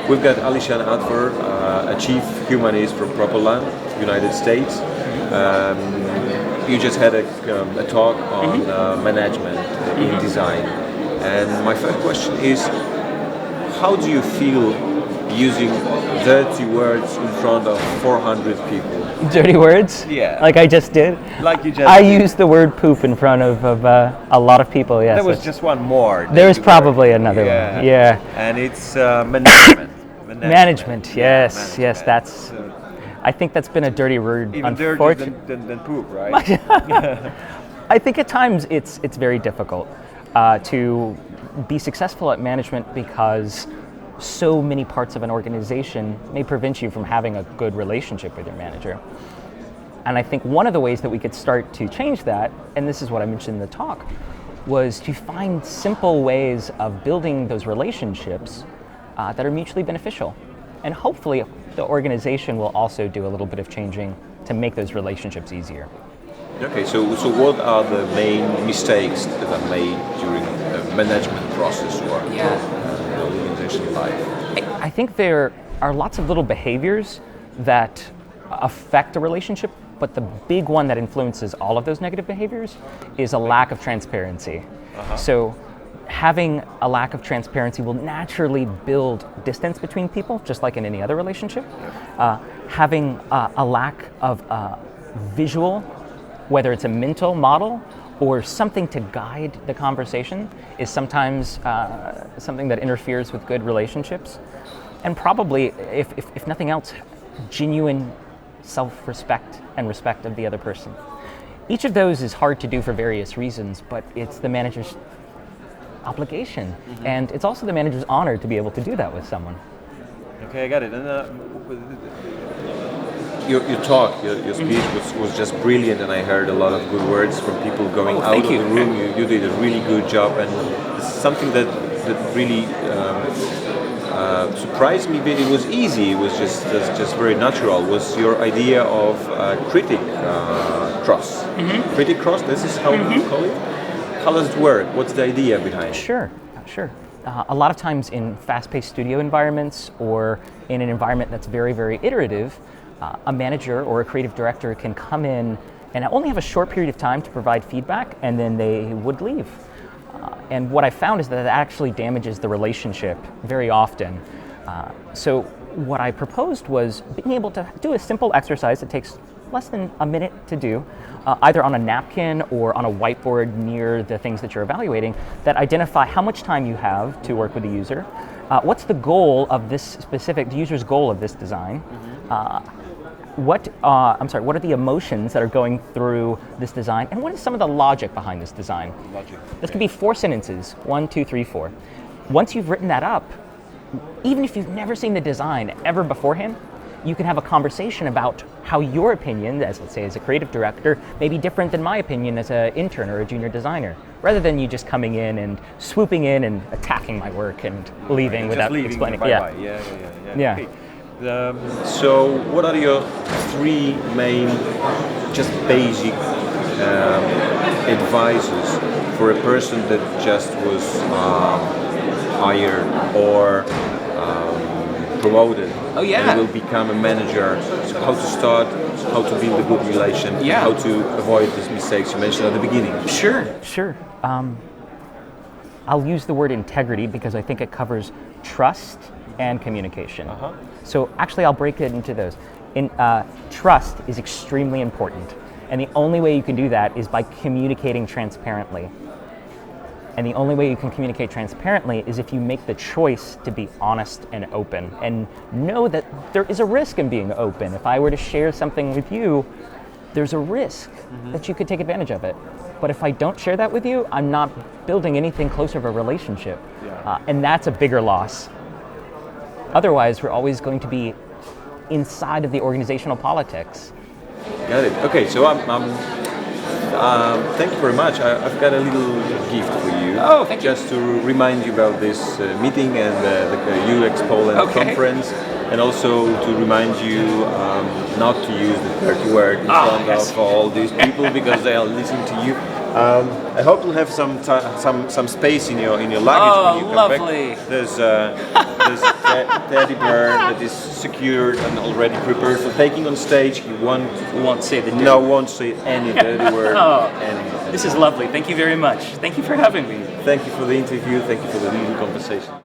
We've got Alisan Atvur, a chief humanist from Propelland, United States. You just had a talk on management in design. And my first question is, how do you feel using dirty words in front of 400 people? Dirty words? Yeah. Like I just did? Like you just I did. used the word poop in front of a lot of people, yes. There was just one more. There was probably another one, yeah. And it's management. Management, yes, Yeah, yes, that's... I think that's been a dirty word, even dirtier unfortunately. than poop, right? I think at times it's very difficult to be successful at management because so many parts of an organization may prevent you from having a good relationship with your manager. And I think one of the ways that we could start to change that, and this is what I mentioned in the talk, was to find simple ways of building those relationships that are mutually beneficial. And hopefully the organization will also do a little bit of changing to make those relationships easier. Okay, so what are the main mistakes that are made during the management process or the organization life? I think there are lots of little behaviors that affect a relationship, but the big one that influences all of those negative behaviors is a lack of transparency. So having a lack of transparency will naturally build distance between people, just like in any other relationship. Having a lack of visual, whether it's a mental model or something to guide the conversation, is sometimes something that interferes with good relationships. And probably, if nothing else, genuine self-respect and respect of the other person. Each of those is hard to do for various reasons, but it's the manager's obligation. And it's also the manager's honor to be able to do that with someone. Okay, I got it. And your talk, your speech was just brilliant, and I heard a lot of good words from people going out of the room. You did a really good job, and something that really surprised me. It was easy. It was just very natural. Was your idea of critic cross? Critic cross. This is how you call it. How does it work? What's the idea behind it? Sure. A lot of times in fast-paced studio environments or in an environment that's very, very iterative, a manager or a creative director can come in and only have a short period of time to provide feedback, and then they would leave. And what I found is that it actually damages the relationship very often. So what I proposed was being able to do a simple exercise that takes less than a minute to do, either on a napkin or on a whiteboard near the things that you're evaluating, that identify how much time you have to work with the user, what's the goal of this the user's goal of this design, what are the emotions that are going through this design, and what is some of the logic behind this design? This could be 4 sentences, 1, 2, 3, 4. Once you've written that up, even if you've never seen the design ever beforehand, you can have a conversation about how your opinion, as let's say as a creative director, may be different than my opinion as an intern or a junior designer, rather than you just coming in and swooping in and attacking my work and leaving without explaining. Yeah. Okay. So what are your 3 main, just basic advices for a person that just was hired or promoted and will become a manager? So how to start, how to build a good relation, how to avoid these mistakes you mentioned at the beginning? Sure. I'll use the word integrity because I think it covers trust and communication. So actually I'll break it into those. Trust is extremely important, and the only way you can do that is by communicating transparently. And the only way you can communicate transparently is if you make the choice to be honest and open, and know that there is a risk in being open. If I were to share something with you, there's a risk that you could take advantage of it. But if I don't share that with you, I'm not building anything closer of a relationship. And that's a bigger loss. Otherwise, we're always going to be inside of the organizational politics. Got it. Okay, so thank you very much. I've got a little gift for you. Oh, thank you. Just to remind you about this meeting and the UX Poland conference, and also to remind you not to use the dirty word in front of all these people because they are listening to you. I hope you'll have some space in your luggage when you come lovely. back. There's a teddy bear that is secured and already prepared for taking on stage. You Won't say the won't say any dirty word. This is lovely. Thank you very much. Thank you for having me. Thank you for the interview. Thank you for the conversation.